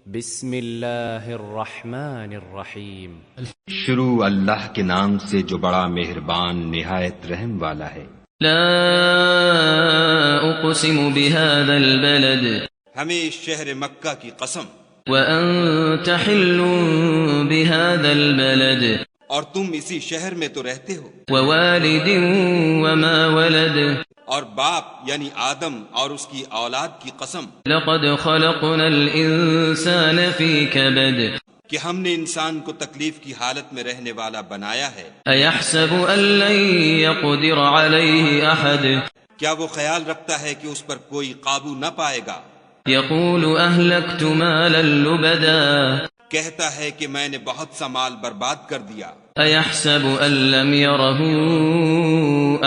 بسم اللہ الرحمن الرحیم شروع اللہ کے نام سے جو بڑا مہربان نہایت رحم والا ہے۔ لا اقسم بهذا البلد ہمیں اس شہر مکہ کی قسم، وانت حل بهذا البلد اور تم اسی شہر میں تو رہتے ہو، ووالد وما ولد اور باپ یعنی آدم اور اس کی اولاد کی قسم لقد خلقنا الانسان في كبد کہ ہم نے انسان کو تکلیف کی حالت میں رہنے والا بنایا ہے۔ ايحسب ان لن يقدر عليه احد کیا وہ خیال رکھتا ہے کہ اس پر کوئی قابو نہ پائے گا؟ يقول اهلكت مالا لبدا کہتا ہے کہ میں نے بہت سا مال برباد کر دیا۔ ايحسب ان لم يره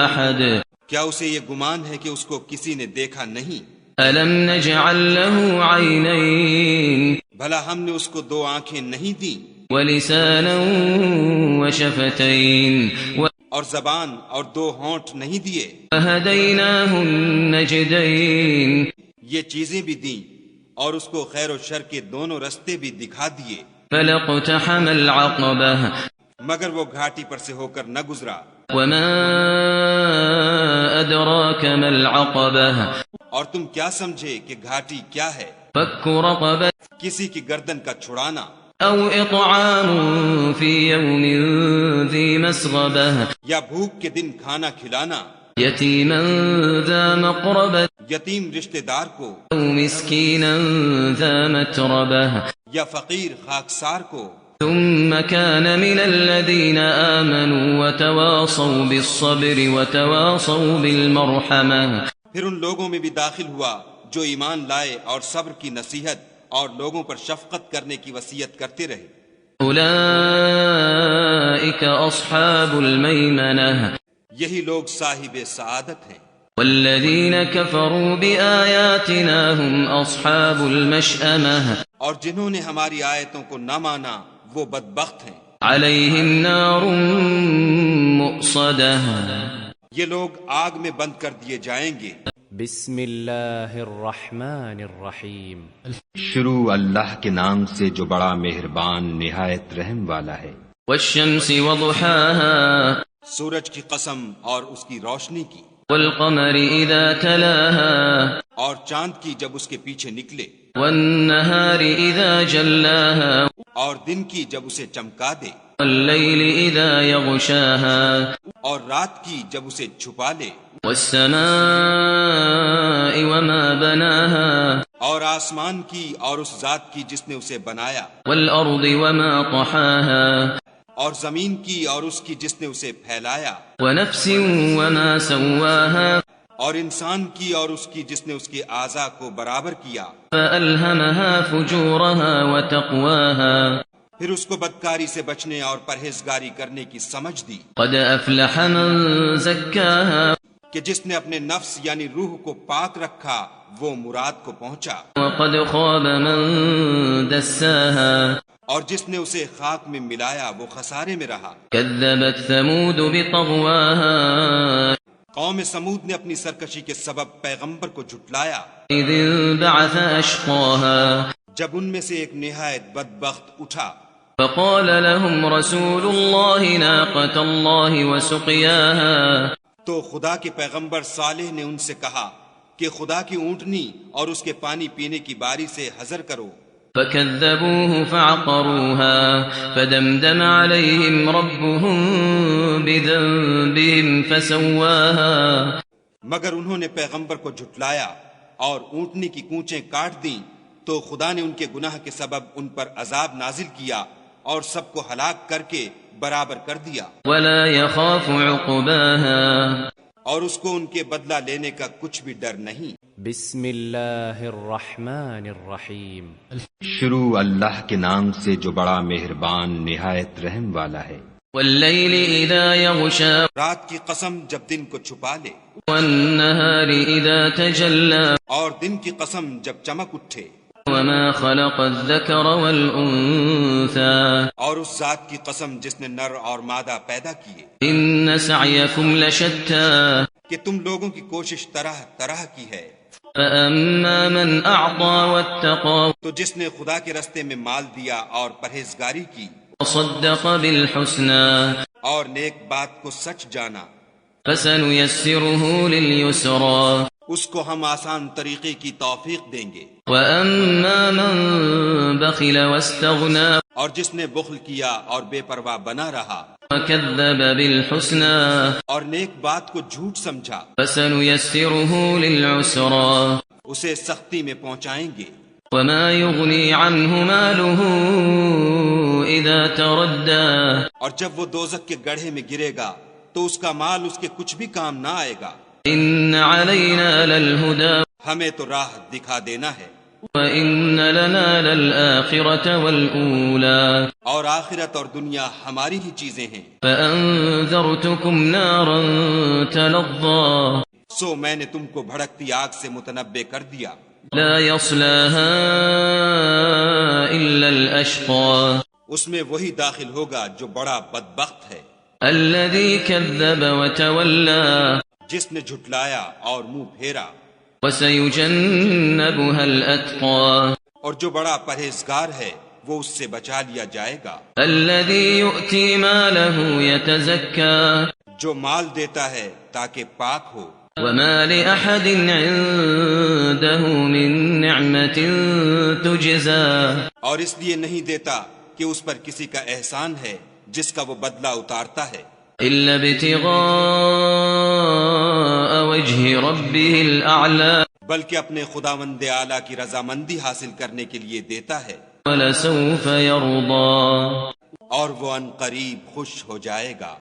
احد کیا اسے یہ گمان ہے کہ اس کو کسی نے دیکھا نہیں؟ الم نجعل له عينين بھلا ہم نے اس کو دو آنکھیں نہیں دیں، ولسانا وشفتين اور زبان اور دو ہونٹ نہیں دیے؟ وهديناه النجدين یہ چیزیں بھی دیں اور اس کو خیر و شر کے دونوں رستے بھی دکھا دیے، فلاقتحم العقبة مگر وہ گھاٹی پر سے ہو کر نہ گزرا۔ وما أدراك ما العقبة اور تم کیا سمجھے کہ گھاٹی کیا ہے؟ فك رقبة کسی کی گردن کا چھڑانا، أو إطعام في يوم ذي مسغبة یا بھوک کے دن کھانا کھلانا، يتيما ذا مقربة یتیم رشتہ دار کو، أو مسكينا ذا متربة یا فقیر خاکسار کو۔ ثم كان من الذين آمنوا وتواصوا بالصبر وتواصوا بالمرحمة پھر ان لوگوں میں بھی داخل ہوا جو ایمان لائے اور صبر کی نصیحت اور لوگوں پر شفقت کرنے کی وصیت کرتے رہے۔ أولئك أصحاب الميمنة یہی لوگ صاحب سعادت ہیں۔ والذين كفروا بآياتنا هم أصحاب المشأمة اور جنہوں نے ہماری آیتوں کو نہ مانا وہ بدبخت ہیں۔ عليهم نار مؤصدة یہ لوگ آگ میں بند کر دیے جائیں گے۔ بسم اللہ الرحمن الرحیم شروع اللہ کے نام سے جو بڑا مہربان نہایت رحم والا ہے۔ والشمس وضحاها سورج کی قسم اور اس کی روشنی کی، والقمر إذا تلاها اور چاند کی جب اس کے پیچھے نکلے، والنهار إذا جلاها اور دن کی جب اسے چمکا دے، والليل إذا يغشاها اور رات کی جب اسے چھپا لے، والسماء وما بناها اور آسمان کی اور اس ذات کی جس نے اسے بنایا، والأرض وما طحاها اور زمین کی اور اس کی جس نے اسے پھیلایا، ونفس وما سواها اور انسان کی اور اس کی جس نے اس کے اعضاء کو برابر کیا، فألهمها فجورها وتقواها پھر اس کو بدکاری سے بچنے اور پرہیزگاری کرنے کی سمجھ دی، قد أفلح من زكاها کہ جس نے اپنے نفس یعنی روح کو پاک رکھا وہ مراد کو پہنچا، وقد خاب من دساها اور جس نے اسے خاک میں ملایا وہ خسارے میں رہا۔ كذبت ثمود بطغواها قوم سمود نے اپنی سرکشی کے سبب پیغمبر کو جھٹلایا إذ انبعث أشقاها جب ان میں سے ایک نہایت بدبخت اٹھا، فقال لهم رسول الله ناقة الله وسقياها تو خدا کے پیغمبر صالح نے ان سے کہا کہ خدا کی اونٹنی اور اس کے پانی پینے کی باری سے حذر کرو۔ فكذبوه فعقروها فدمدم عليهم ربهم بذنبهم فسواها مگر انہوں نے پیغمبر کو جھٹلایا اور اونٹنی کی کونچیں کاٹ دیں تو خدا نے ان کے گناہ کے سبب ان پر عذاب نازل کیا اور سب کو ہلاک کر کے برابر کر دیا، ولا يخاف عقباها اور اس کو ان کے بدلہ لینے کا کچھ بھی ڈر نہیں۔ بسم اللہ الرحمن الرحیم شروع اللہ کے نام سے جو بڑا مہربان نہایت رحم والا ہے۔ والليل إذا يغشى رات کی قسم جب دن کو چھپا لے، والنهار إذا تجلى اور دن کی قسم جب چمک اٹھے، وما خلق الذكر والأنثى اور اس ذات کی قسم جس نے نر اور مادہ پیدا کیے، إن سعيكم لشتى کہ تم لوگوں کی کوشش طرح طرح کی ہے. فأما من أعطى واتقى تو جس نے خدا کے رستے میں مال دیا اور پرہیزگاری کی وصدق بالحسنى اور نیک بات کو سچ جانا، فسنيسره لليسرى اس کو ہم آسان طریقے کی توفیق دیں گے. وأما من بخل واستغنى اور جس نے بخل کیا اور بے پرواہ بنا رہا وكذب بالحسنى اور نیک بات کو جھوٹ سمجھا، فسنيسره للعسرى اسے سختی میں پہنچائیں گے. وما يغني عنه ماله إذا تردى اور جب وہ دوزخ کے گڑھے میں گرے گا تو اس کا مال اس کے کچھ بھی کام نہ آئے گا. إن علينا للهدى ہمیں تو راہ دکھا دینا ہے، وإن لنا للآخرة والأولى اور آخرت اور دنیا ہماری ہی چیزیں ہیں. فأنذرتكم نارا تلظى سو میں نے تم کو بھڑکتی آگ سے متنبع کر دیا. لا يصلاها إلا الأشقى اس میں وہی داخل ہوگا جو بڑا بدبخت ہے، الذي كذب وتولى جس نے جھٹلایا اور منہ پھیرا. وسيجنبها الأتقى اور جو بڑا پرہیزگار ہے وہ اس سے بچا لیا جائے گا، الذي يؤتي ماله يتزكى جو مال دیتا ہے تاکہ پاک ہو. وما لأحد عنده من نعمة تجزى اور اس لیے نہیں دیتا کہ اس پر کسی کا احسان ہے جس کا وہ بدلہ اتارتا ہے، إلا ابتغاء وجه ربه الأعلى بلکہ اپنے خداوند اعلیٰ کی رضامندی حاصل کرنے کے لیے دیتا ہے. ولسوف يرضى اور وہ ان قریب خوش ہو جائے گا.